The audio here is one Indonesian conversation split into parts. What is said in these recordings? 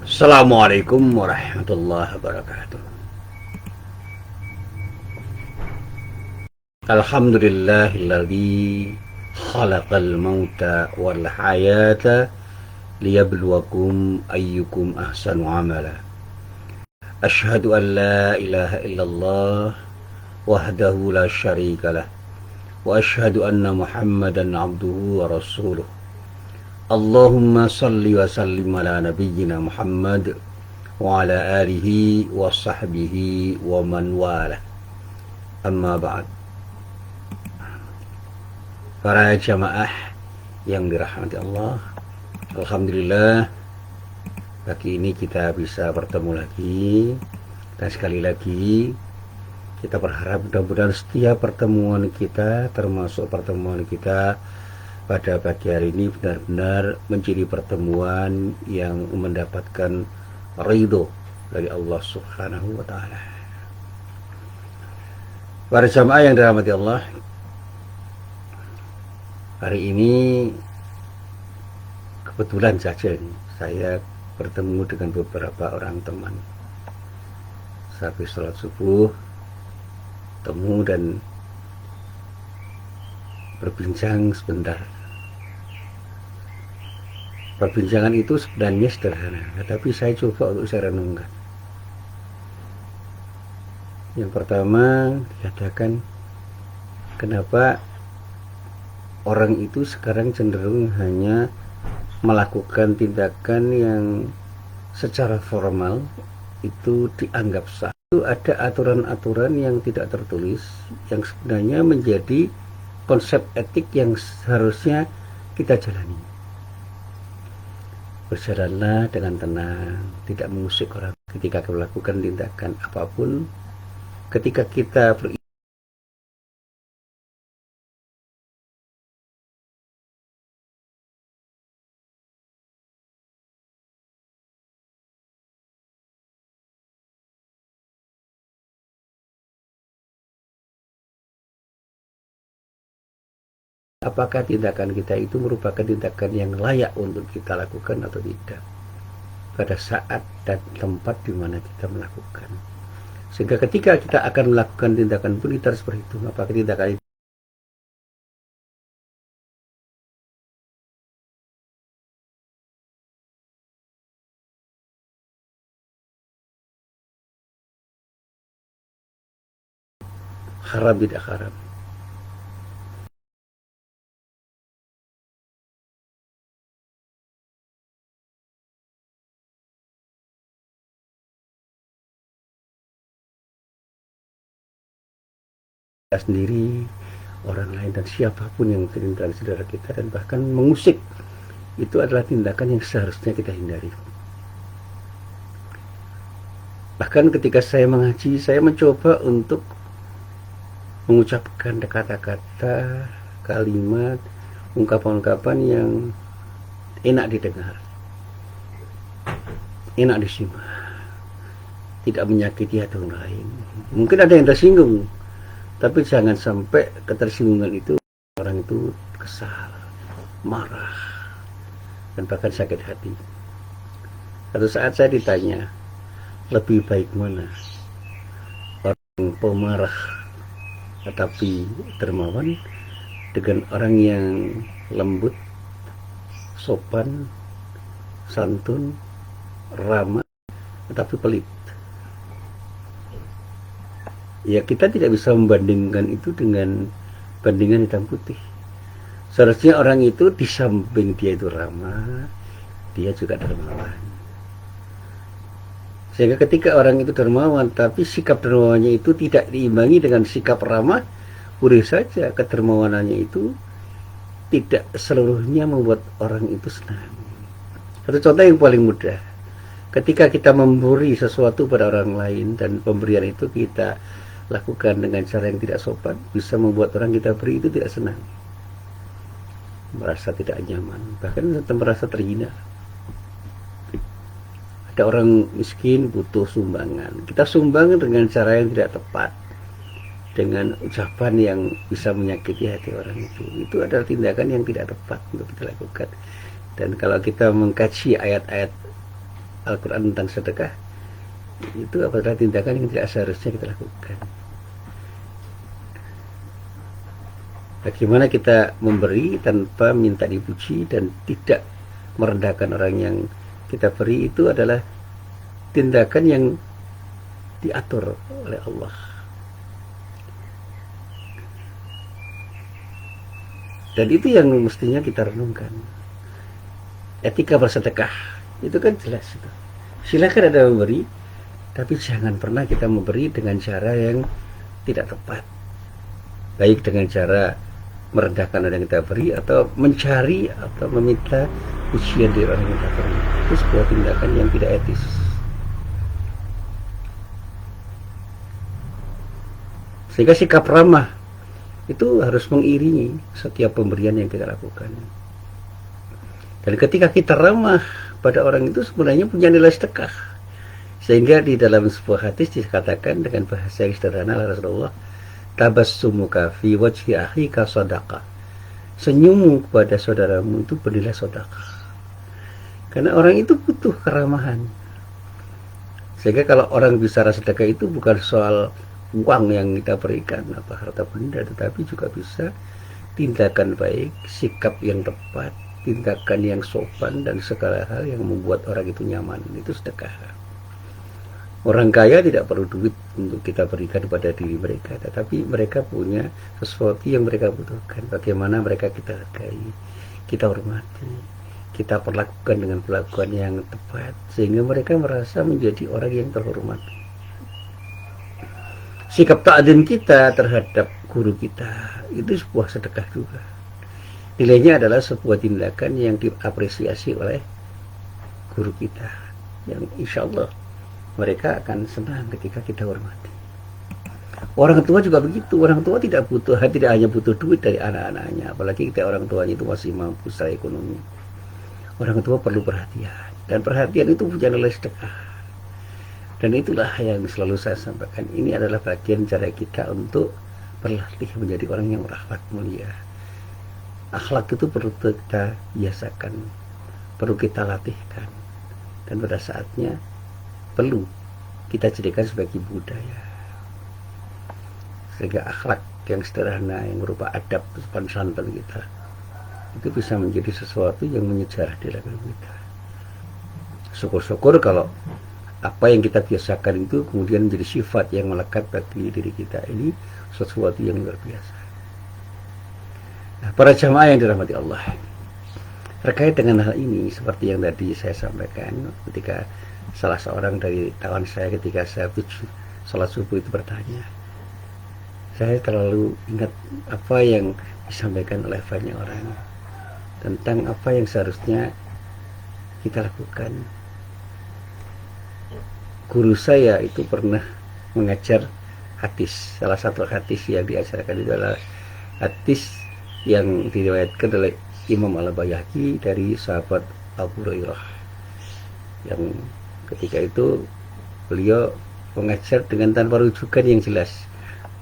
Assalamualaikum warahmatullahi wabarakatuh. Alhamdulillahilladzi khalaqal mauta wal hayata liyabluwakum ayyukum ahsanu amala. Asyhadu an la ilaha illallah wahdahu la syarikalah wa asyhadu anna Muhammadan abduhu wa rasuluh. Allahumma salli wa sallim ala nabiyyina Muhammad wa ala alihi wa sahbihi wa man wala. Amma ba'd. Para jamaah yang dirahmati Allah, alhamdulillah pagi ini kita bisa bertemu lagi. Dan sekali lagi kita berharap mudah-mudahan setiap pertemuan kita, termasuk pertemuan kita pada pagi hari ini, benar-benar menjadi pertemuan yang mendapatkan ridho dari Allah Subhanahu wa Ta'ala. Para jamaah yang dirahmati Allah, hari ini kebetulan saja saya bertemu dengan beberapa orang teman. Habis sholat subuh, temu dan berbincang sebentar. Perbincangan itu sebenarnya sederhana, tetapi saya coba untuk saya renungkan. Yang pertama, dikatakan kenapa orang itu sekarang cenderung hanya melakukan tindakan yang secara formal itu dianggap sah. Itu ada aturan-aturan yang tidak tertulis yang sebenarnya menjadi konsep etik yang seharusnya kita jalani. Berjalanlah dengan tenang, tidak mengusik orang ketika melakukan tindakan apapun. Ketika kita apakah tindakan kita itu merupakan tindakan yang layak untuk kita lakukan atau tidak pada saat dan tempat di mana kita melakukan. Sehingga ketika kita akan melakukan tindakan pun kita harus berhitung apakah tindakan itu haram tidak haram. Kita sendiri, orang lain, dan siapapun yang terintegrasi saudara kita, dan bahkan mengusik itu adalah tindakan yang seharusnya kita hindari. Bahkan ketika saya mengaji, saya mencoba untuk mengucapkan kata-kata, kalimat, ungkapan-ungkapan yang enak didengar, enak disimak, tidak menyakiti hati orang lain. Mungkin ada yang tersinggung, tapi jangan sampai ketersinggungan itu orang itu kesal, marah, dan bahkan sakit hati. Satu saat saya ditanya, lebih baik mana? Orang pemarah tetapi dermawan dengan orang yang lembut, sopan, santun, ramah, tetapi pelit. Ya, kita tidak bisa membandingkan itu dengan bandingan hitam putih. Seharusnya orang itu di samping dia itu ramah, dia juga dermawan. Sehingga ketika orang itu dermawan, tapi sikap dermawannya itu tidak diimbangi dengan sikap ramah, boleh saja kedermawanannya itu tidak seluruhnya membuat orang itu senang. Satu contoh yang paling mudah, ketika kita memberi sesuatu pada orang lain dan pemberian itu kita lakukan dengan cara yang tidak sopan, bisa membuat orang kita beri itu tidak senang, merasa tidak nyaman, bahkan merasa terhina. Ada orang miskin butuh sumbangan, kita sumbang dengan cara yang tidak tepat, dengan ucapan yang bisa menyakiti hati orang itu adalah tindakan yang tidak tepat untuk kita lakukan. Dan kalau kita mengkaji ayat-ayat Al-Quran tentang sedekah itu adalah tindakan yang tidak seharusnya kita lakukan. Bagaimana kita memberi tanpa minta dipuji dan tidak merendahkan orang yang kita beri, itu adalah tindakan yang diatur oleh Allah. Dan itu yang mestinya kita renungkan. Etika bersedekah itu kan jelas itu. Silakan ada memberi, tapi jangan pernah kita memberi dengan cara yang tidak tepat. Baik dengan cara merendahkan orang yang kita beri, atau mencari atau meminta pujian dari orang yang kita beri. Itu sebuah tindakan yang tidak etis. Sehingga sikap ramah itu harus mengiringi setiap pemberian yang kita lakukan. Dan ketika kita ramah pada orang itu sebenarnya punya nilai sedekah. Sehingga di dalam sebuah hadis dikatakan dengan bahasa yang sederhana oleh Rasulullah, tabassumuka fi wajhi akhika sadaqah. Senyummu kepada saudaramu itu bernilai sedekah. Karena orang itu butuh keramahan. Sehingga kalau orang bicara sedekah itu bukan soal uang yang kita berikan, apa harta benda, tetapi juga bisa tindakan baik, sikap yang tepat, tindakan yang sopan, dan segala hal yang membuat orang itu nyaman. Itu sedekah. Orang kaya tidak perlu duit untuk kita berikan kepada diri mereka, tetapi mereka punya sesuatu yang mereka butuhkan. Bagaimana mereka kita hargai, kita hormati, kita perlakukan dengan perlakuan yang tepat, sehingga mereka merasa menjadi orang yang terhormat. Sikap ta'zim kita terhadap guru kita itu sebuah sedekah juga. Nilainya adalah sebuah tindakan yang diapresiasi oleh guru kita, yang insya Allah mereka akan senang ketika kita hormati. Orang tua juga begitu. Orang tua tidak hanya butuh duit dari anak-anaknya, apalagi kita orang tuanya itu masih mampu secara ekonomi. Orang tua perlu perhatian, dan perhatian itu punya nilai sedekah. Dan itulah yang selalu saya sampaikan. Ini adalah bagian cara kita untuk berlatih menjadi orang yang berakhlak mulia. Akhlak itu perlu kita biasakan, perlu kita latihkan, dan pada saatnya perlu kita jadikan sebagai budaya. Sehingga akhlak yang sederhana, yang berupa adab sopan santun kita, itu bisa menjadi sesuatu yang menyejarah di dalam kita. Syukur-syukur kalau apa yang kita biasakan itu kemudian menjadi sifat yang melekat bagi diri kita. Ini sesuatu yang luar biasa. Nah, para jamaah yang dirahmati Allah, terkait dengan hal ini, seperti yang tadi saya sampaikan, ketika salah seorang dari kawan saya ketika saya sholat subuh itu bertanya, saya terlalu ingat apa yang disampaikan oleh banyak orang tentang apa yang seharusnya kita lakukan. Guru saya itu pernah mengajar hadis. Salah satu hadis yang diajarkan itu adalah hadis yang diriwayatkan oleh Imam Al-Baihaqi dari sahabat Abu Hurairah, yang ketika itu beliau mengajar dengan tanpa rujukan yang jelas.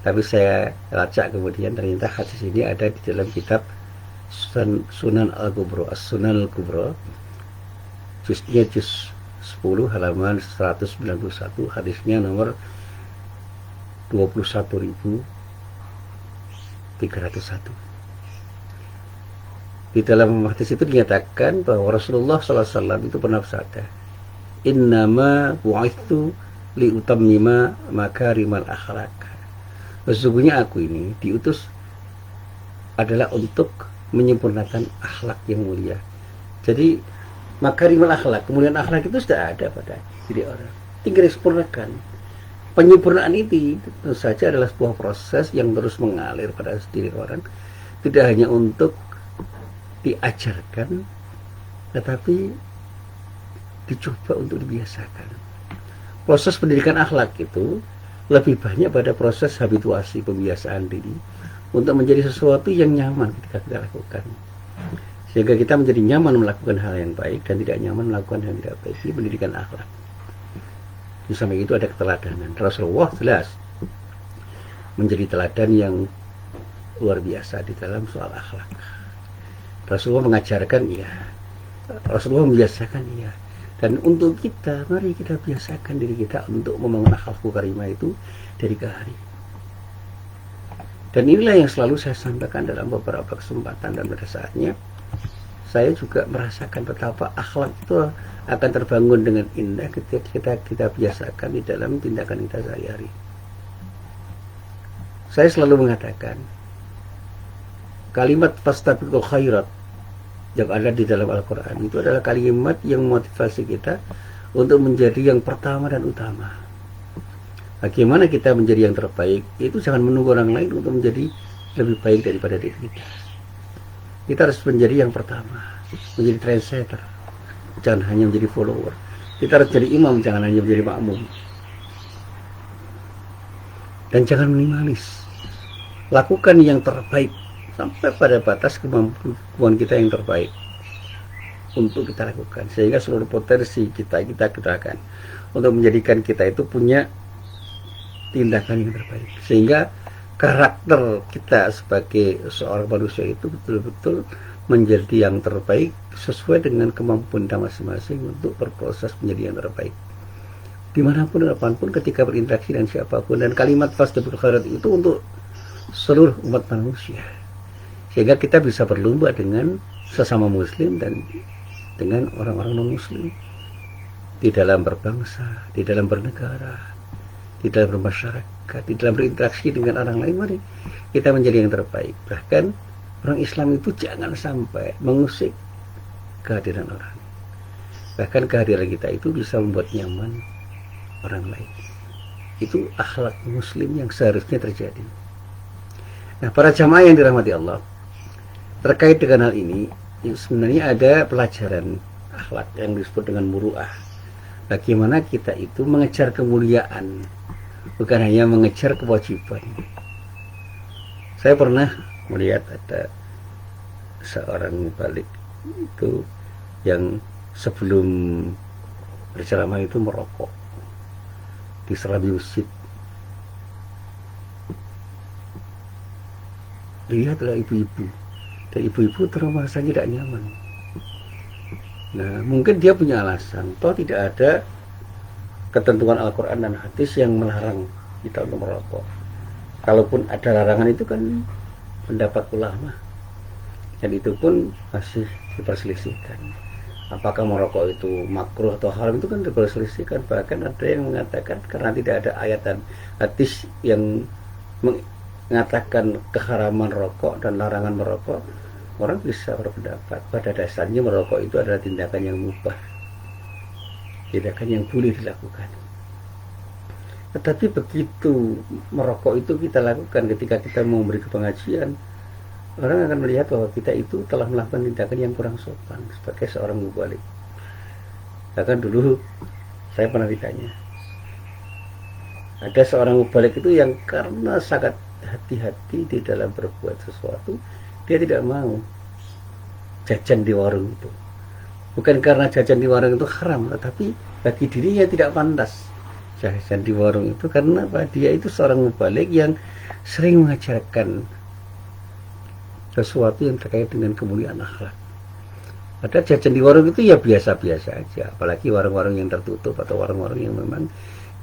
Tapi saya lacak kemudian ternyata hadis ini ada di dalam kitab Sunan Al-Kubra, As-Sunan Al-Kubra, juznya juz 10 halaman 191, hadisnya nomor 21.301. Di dalam hadis itu dinyatakan bahwa Rasulullah SAW itu pernah bersabda, innama bu'ithu liutammima makarimal akhlak. Sesungguhnya aku ini diutus adalah untuk menyempurnakan akhlak yang mulia. Jadi makarimal akhlak, kemuliaan akhlak itu sudah ada pada diri orang, tinggal disempurnakan. Penyempurnaan ini tentu saja adalah sebuah proses yang terus mengalir pada diri orang, tidak hanya untuk diajarkan, tetapi dicoba untuk dibiasakan. Proses pendidikan akhlak itu lebih banyak pada proses habituasi, pembiasaan diri untuk menjadi sesuatu yang nyaman ketika kita lakukan, sehingga kita menjadi nyaman melakukan hal yang baik dan tidak nyaman melakukan hal yang tidak baik. Ini pendidikan akhlak. Di samping itu ada keteladanan. Rasulullah jelas menjadi teladan yang luar biasa di dalam soal akhlak. Rasulullah mengajarkan, iya. Rasulullah membiasakan, iya. Dan untuk kita, mari kita biasakan diri kita untuk membangun akhlakul karimah itu dari ke hari. Dan inilah yang selalu saya sampaikan dalam beberapa kesempatan, dan pada saatnya saya juga merasakan betapa akhlak itu akan terbangun dengan indah ketika kita biasakan di dalam tindakan kita sehari-hari. Saya selalu mengatakan kalimat fastabiqul khairat yang ada di dalam Al-Quran itu adalah kalimat yang memotivasi kita untuk menjadi yang pertama dan utama. Bagaimana kita menjadi yang terbaik, itu jangan menunggu orang lain untuk menjadi lebih baik daripada diri kita. Kita harus menjadi yang pertama, menjadi trendsetter, jangan hanya menjadi follower. Kita harus jadi imam, jangan hanya menjadi makmum. Dan jangan minimalis, lakukan yang terbaik sampai pada batas kemampuan kita yang terbaik untuk kita lakukan, sehingga seluruh potensi kita kerahkan untuk menjadikan kita itu punya tindakan yang terbaik, sehingga karakter kita sebagai seorang manusia itu betul-betul menjadi yang terbaik sesuai dengan kemampuan kita masing-masing untuk berproses menjadi yang terbaik dimanapun dan kapanpun ketika berinteraksi dengan siapapun. Dan kalimat fastabiqul khairat itu untuk seluruh umat manusia, sehingga kita bisa berlomba dengan sesama muslim dan dengan orang-orang non muslim di dalam berbangsa, di dalam bernegara, di dalam bermasyarakat, di dalam berinteraksi dengan orang lain. Mari kita menjadi yang terbaik. Bahkan orang Islam itu jangan sampai mengusik kehadiran orang. Bahkan kehadiran kita itu bisa membuat nyaman orang lain. Itu akhlak muslim yang seharusnya terjadi. Nah, para jamaah yang dirahmati Allah, terkait dengan hal ini sebenarnya ada pelajaran akhlak yang disebut dengan muru'ah. Bagaimana kita itu mengejar kemuliaan, bukan hanya mengejar kewajiban. Saya pernah melihat ada seorang mubalik itu yang sebelum berceramah itu merokok di serambi masjid. Lihatlah ibu-ibu, dan ibu-ibu terasa tidak nyaman. Nah, mungkin dia punya alasan, toh tidak ada ketentuan Al-Quran dan hadis yang melarang kita untuk merokok. Kalaupun ada larangan itu kan pendapat ulama, dan itu pun masih diperselisihkan. Apakah merokok itu makruh atau haram, itu kan diperselisihkan. Bahkan ada yang mengatakan karena tidak ada ayat dan hadis yang mengatakan keharaman rokok dan larangan merokok, orang bisa berpendapat pada dasarnya merokok itu adalah tindakan yang mubah, tindakan yang boleh dilakukan. Tetapi begitu merokok itu kita lakukan ketika kita mau memberi pengajian, orang akan melihat bahwa kita itu telah melakukan tindakan yang kurang sopan sebagai seorang mubalik. Bahkan dulu saya pernah ditanya, ada seorang mubalik itu yang karena sangat hati-hati di dalam berbuat sesuatu, dia tidak mau jajan di warung itu. Bukan karena jajan di warung itu haram, tetapi bagi dirinya tidak pantas jajan di warung itu, karena dia itu seorang mubalik yang sering mengajarkan sesuatu yang terkait dengan kemuliaan akhlak. Padahal jajan di warung itu ya biasa-biasa aja, apalagi warung-warung yang tertutup atau warung-warung yang memang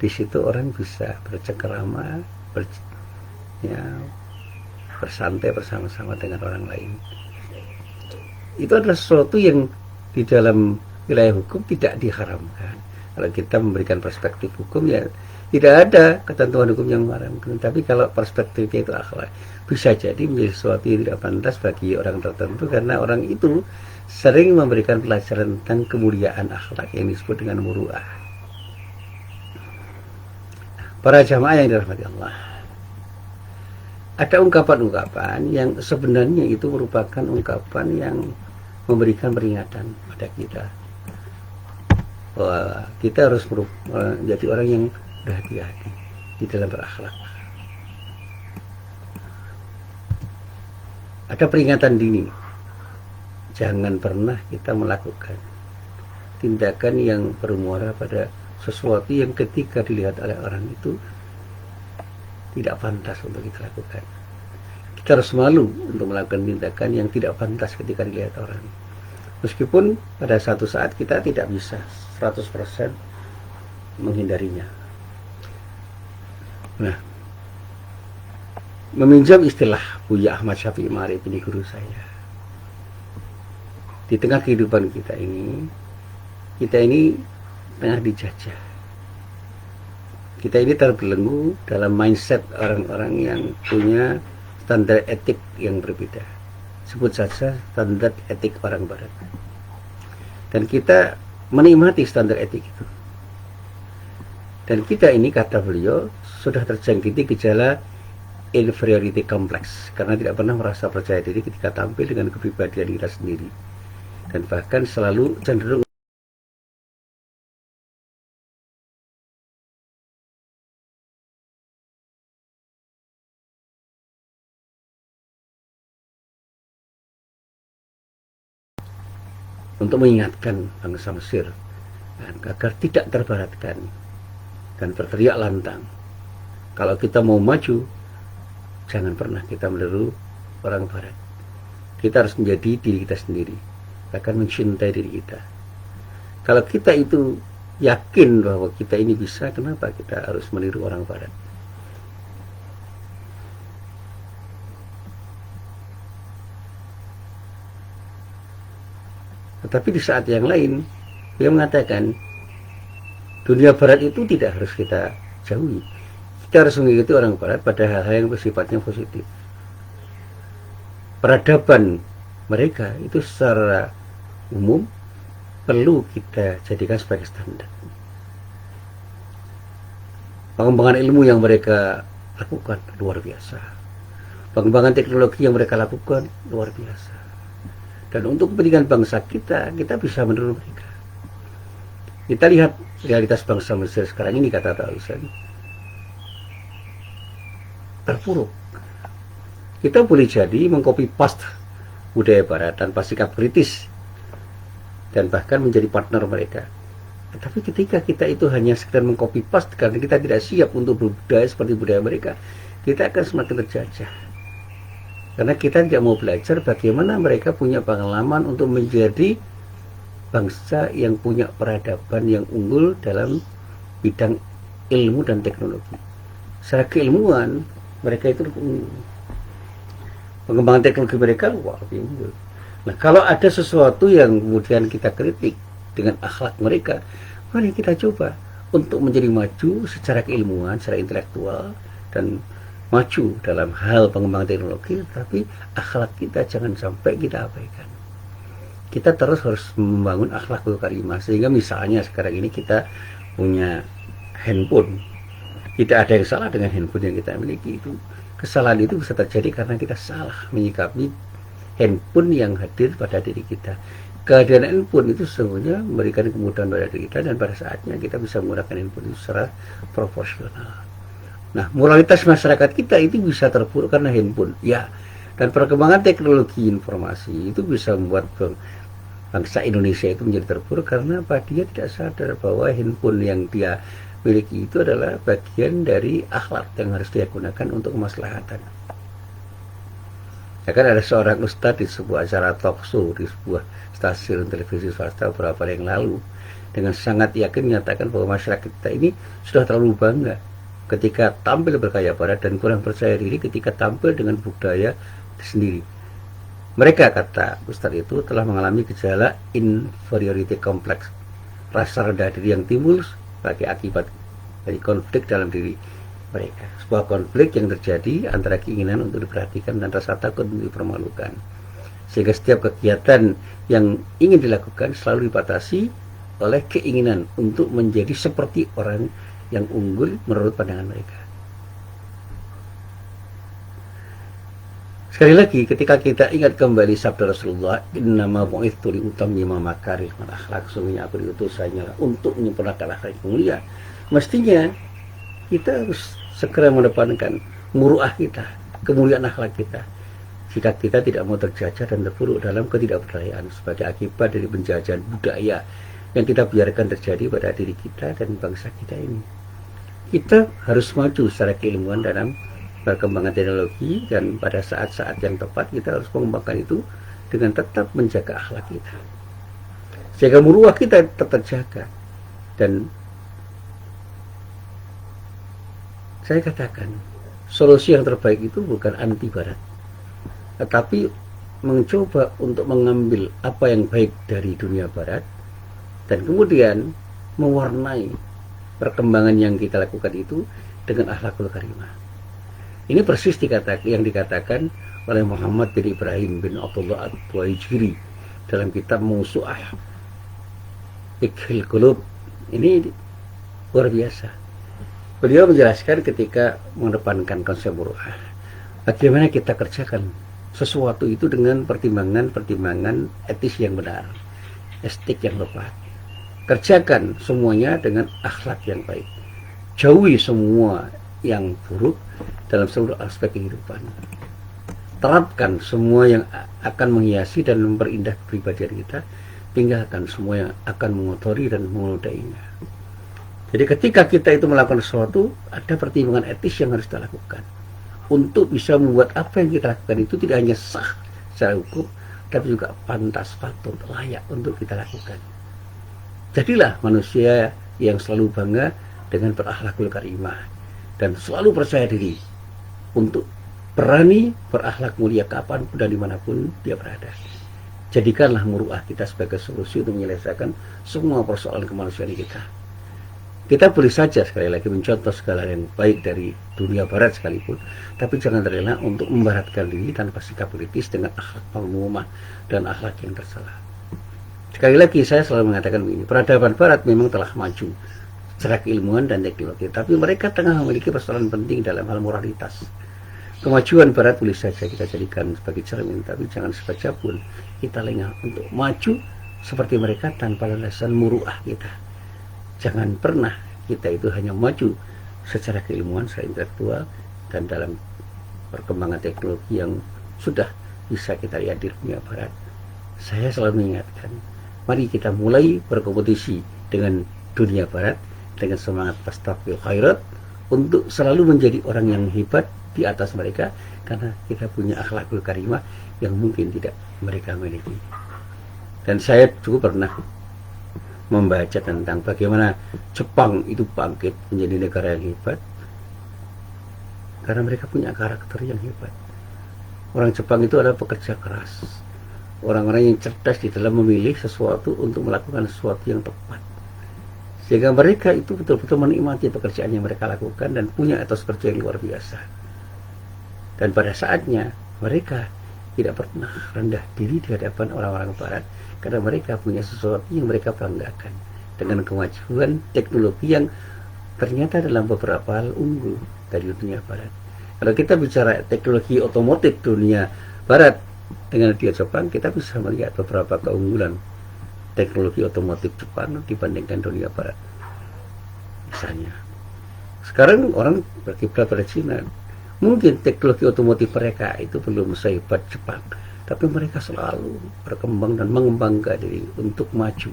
di situ orang bisa bercengkerama, bersantai bersama-sama dengan orang lain. Itu adalah sesuatu yang di dalam wilayah hukum tidak diharamkan. Kalau kita memberikan perspektif hukum, ya tidak ada ketentuan hukum yang mengharamkan. Tapi kalau perspektifnya itu akhlak, bisa jadi menjadi sesuatu yang tidak pantas bagi orang tertentu, karena orang itu sering memberikan pelajaran tentang kemuliaan akhlak yang disebut dengan muru'ah. Para jamaah yang dirahmati Allah, ada ungkapan-ungkapan yang sebenarnya itu merupakan ungkapan yang memberikan peringatan pada kita bahwa kita harus menjadi orang yang berhati-hati di dalam berakhlak. Ada peringatan dini, jangan pernah kita melakukan tindakan yang bermuara pada sesuatu yang ketika dilihat oleh orang itu tidak pantas untuk kita lakukan. Kita harus malu untuk melakukan tindakan yang tidak pantas ketika dilihat orang. Meskipun pada satu saat kita tidak bisa 100% menghindarinya. Nah, meminjam istilah Buya Ahmad Syafi'i Ma'arif, ini guru saya, di tengah kehidupan kita ini tengah dijajah. Kita ini terbelenggu dalam mindset orang-orang yang punya standar etik yang berbeda. Sebut saja standar etik orang barat. Dan kita menikmati standar etik itu. Dan kita ini, kata beliau, sudah terjangkiti gejala inferiority complex, karena tidak pernah merasa percaya diri ketika tampil dengan kepribadian kita sendiri. Dan bahkan selalu cenderung untuk mengingatkan bangsa Mesir agar tidak terbaratkan dan berteriak lantang, kalau kita mau maju, jangan pernah kita meniru orang barat. Kita harus menjadi diri kita sendiri, akan mencintai diri kita. Kalau kita itu yakin bahwa kita ini bisa, kenapa kita harus meniru orang barat? Tetapi di saat yang lain, dia mengatakan dunia barat itu tidak harus kita jauhi. Kita harus mengikuti orang barat pada hal-hal yang bersifatnya positif. Peradaban mereka itu secara umum perlu kita jadikan sebagai standar. Pengembangan ilmu yang mereka lakukan luar biasa. Pengembangan teknologi yang mereka lakukan luar biasa. Dan untuk kepentingan bangsa kita bisa meniru mereka. Kita lihat realitas bangsa Mesir sekarang ini, kata Tausen, terpuruk. Kita boleh jadi mengcopy paste budaya barat tanpa sikap kritis dan bahkan menjadi partner mereka. Tetapi ketika kita itu hanya sekedar mengcopy paste karena kita tidak siap untuk berbudaya seperti budaya mereka, kita akan semakin terjajah. Karena kita tidak mau belajar bagaimana mereka punya pengalaman untuk menjadi bangsa yang punya peradaban yang unggul dalam bidang ilmu dan teknologi. Secara keilmuan, mereka itu unggul. Pengembangan teknologi mereka luar biasa unggul. Nah, kalau ada sesuatu yang kemudian kita kritik dengan akhlak mereka, mari kita coba untuk menjadi maju secara keilmuan, secara intelektual, dan maju dalam hal pengembangan teknologi, tapi akhlak kita jangan sampai kita abaikan. Kita terus harus membangun akhlakul karimah, sehingga misalnya sekarang ini kita punya handphone, tidak ada yang salah dengan handphone yang kita miliki. Itu kesalahan itu bisa terjadi karena kita salah menyikapi handphone yang hadir pada diri kita. Kehadiran handphone itu sesungguhnya memberikan kemudahan pada diri kita, dan pada saatnya kita bisa menggunakan handphone itu secara proporsional. Nah, moralitas masyarakat kita itu bisa terpuruk karena handphone, ya. Dan perkembangan teknologi informasi itu bisa membuat bangsa Indonesia itu menjadi terpuruk karena apa? Dia tidak sadar bahwa handphone yang dia miliki itu adalah bagian dari akhlak yang harus dia gunakan untuk kemaslahatan. Ya kan, ada seorang ustadz di sebuah acara talk show di sebuah stasiun televisi swasta beberapa hari yang lalu dengan sangat yakin menyatakan bahwa masyarakat kita ini sudah terlalu bangga ketika tampil bergaya barat dan kurang percaya diri ketika tampil dengan budaya sendiri. Mereka, kata Ustadz itu, telah mengalami gejala inferiority complex, rasa rendah diri yang timbul sebagai akibat dari konflik dalam diri mereka. Sebuah konflik yang terjadi antara keinginan untuk diperhatikan dan rasa takut untuk dipermalukan, sehingga setiap kegiatan yang ingin dilakukan selalu dibatasi oleh keinginan untuk menjadi seperti orang yang unggul menurut pandangan mereka. Sekali lagi, ketika kita ingat kembali sabda Rasulullah, innama bu'itsu liutammima makarimal akhlaq, sesungguhnya aku diutus hanyalah untuk menyempurnakan akhlak yang mulia. Mestinya kita harus segera mendepankan muruah kita, kemuliaan akhlak kita, jika kita tidak mau terjajah dan terpuruk dalam ketidakberdayaan sebagai akibat dari penjajahan budaya yang kita biarkan terjadi pada diri kita dan bangsa kita ini. Kita harus maju secara keilmuan dalam perkembangan teknologi, dan pada saat-saat yang tepat kita harus mengembangkan itu dengan tetap menjaga akhlak kita, sehingga muruah kita tetap terjaga. Dan saya katakan, solusi yang terbaik itu bukan anti barat, tetapi mencoba untuk mengambil apa yang baik dari dunia barat dan kemudian mewarnai perkembangan yang kita lakukan itu dengan akhlakul karimah. Ini persis yang dikatakan oleh Muhammad bin Ibrahim bin Abdullah At-Tuwaijiri dalam kitab Mawsu'ah Fiqhul Qulub. Ini luar biasa. Beliau menjelaskan ketika mengedepankan konsep muru'ah, bagaimana kita kerjakan sesuatu itu dengan pertimbangan etis yang benar, estetik yang tepat. Kerjakan semuanya dengan akhlak yang baik. Jauhi semua yang buruk dalam seluruh aspek kehidupan. Terapkan semua yang akan menghiasi dan memperindah kepribadian kita. Tinggalkan semua yang akan mengotori dan menodainya. Jadi ketika kita itu melakukan sesuatu, ada pertimbangan etis yang harus kita lakukan untuk bisa membuat apa yang kita lakukan itu tidak hanya sah secara hukum, tapi juga pantas, patut, layak untuk kita lakukan. Jadilah manusia yang selalu bangga dengan berakhlakul karimah dan selalu percaya diri untuk berani berakhlak mulia kapanpun dan dimanapun dia berada. Jadikanlah muru'ah kita sebagai solusi untuk menyelesaikan semua persoalan kemanusiaan kita. Kita boleh saja sekali lagi mencontoh segala yang baik dari dunia barat sekalipun, tapi jangan rela untuk membaratkan diri tanpa sikap politis dengan akhlak pengumumah dan akhlak yang tercela. Sekali lagi saya selalu mengatakan begini, peradaban barat memang telah maju secara keilmuan dan teknologi, tapi mereka tengah memiliki persoalan penting dalam hal moralitas. Kemajuan barat boleh saja kita jadikan sebagai cermin, tapi jangan sekejap pun kita lengah untuk maju seperti mereka tanpa landasan muru'ah kita. Jangan pernah kita itu hanya maju secara keilmuan, secara intelektual, dan dalam perkembangan teknologi yang sudah bisa kita lihat di dunia barat. Saya selalu mengingatkan, mari kita mulai berkompetisi dengan dunia barat dengan semangat fastabiqul khairat untuk selalu menjadi orang yang hebat di atas mereka, karena kita punya akhlakul karimah yang mungkin tidak mereka miliki. Dan saya juga pernah membaca tentang bagaimana Jepang itu bangkit menjadi negara yang hebat karena mereka punya karakter yang hebat. Orang Jepang itu adalah pekerja keras, orang-orang yang cerdas di dalam memilih sesuatu untuk melakukan sesuatu yang tepat, sehingga mereka itu betul-betul menikmati pekerjaan yang mereka lakukan dan punya etos kerja yang luar biasa. Dan pada saatnya mereka tidak pernah rendah diri di hadapan orang-orang barat, karena mereka punya sesuatu yang mereka banggakan dengan kemajuan teknologi yang ternyata dalam beberapa hal unggul dari dunia barat. Kalau kita bicara teknologi otomotif dunia barat dengan dunia Jepang, kita bisa melihat beberapa keunggulan teknologi otomotif Jepang dibandingkan dunia barat. Misalnya, sekarang orang berkiblat pada Cina. Mungkin teknologi otomotif mereka itu belum sehebat Jepang, tapi mereka selalu berkembang dan mengembangkan diri untuk maju.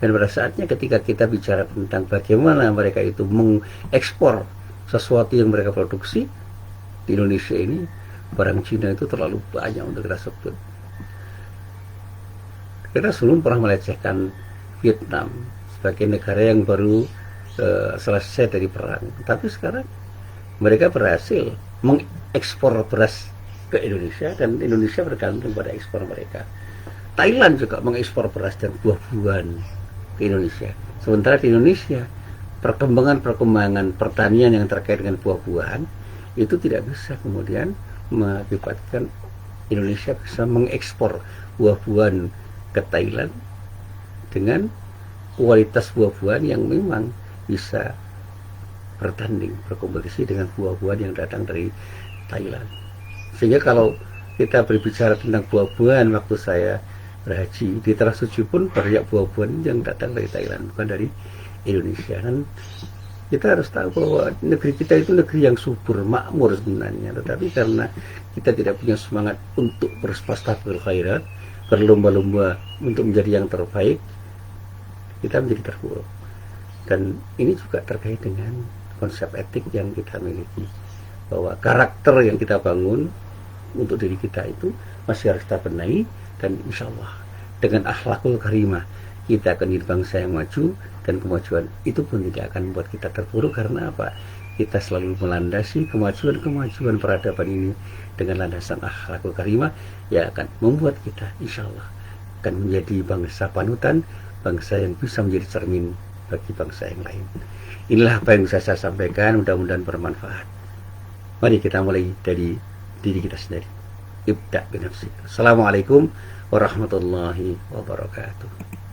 Dan pada saatnya ketika kita bicara tentang bagaimana mereka itu mengekspor sesuatu yang mereka produksi, di Indonesia ini barang Cina itu terlalu banyak untuk kita sebut. Kita sebelum pernah melecehkan Vietnam sebagai negara yang baru selesai dari perang, tapi sekarang mereka berhasil mengekspor beras ke Indonesia dan Indonesia bergantung pada ekspor mereka. Thailand juga mengekspor beras dan buah-buahan ke Indonesia. Sementara di Indonesia, perkembangan pertanian yang terkait dengan buah-buahan itu tidak bisa kemudian mengakibatkan Indonesia bisa mengekspor buah-buahan ke Thailand dengan kualitas buah-buahan yang memang bisa bertanding, berkompetisi dengan buah-buahan yang datang dari Thailand. Sehingga kalau kita berbicara tentang buah-buahan, waktu saya berhaji di Tanah Suci pun banyak buah-buahan yang datang dari Thailand, bukan dari Indonesia. Dan kita harus tahu bahwa negeri kita itu negeri yang subur, makmur sebenarnya, tetapi karena kita tidak punya semangat untuk berfastabiqul khairat, berlomba-lomba untuk menjadi yang terbaik, kita menjadi terpuruk. Dan ini juga terkait dengan konsep etik yang kita miliki, bahwa karakter yang kita bangun untuk diri kita itu masih harus kita benahi, dan insya Allah dengan akhlakul karimah kita akan jadi bangsa yang maju, dan kemajuan itu pun tidak akan membuat kita terpuruk. Karena apa? Kita selalu melandasi kemajuan peradaban ini dengan landasan akhlakul karimah, yang akan membuat kita insya Allah akan menjadi bangsa panutan, bangsa yang bisa menjadi cermin bagi bangsa yang lain. Inilah apa yang bisa saya sampaikan, mudah-mudahan bermanfaat. Mari kita mulai dari diri kita sendiri. Ibda' binafsik. Assalamualaikum warahmatullahi wabarakatuh.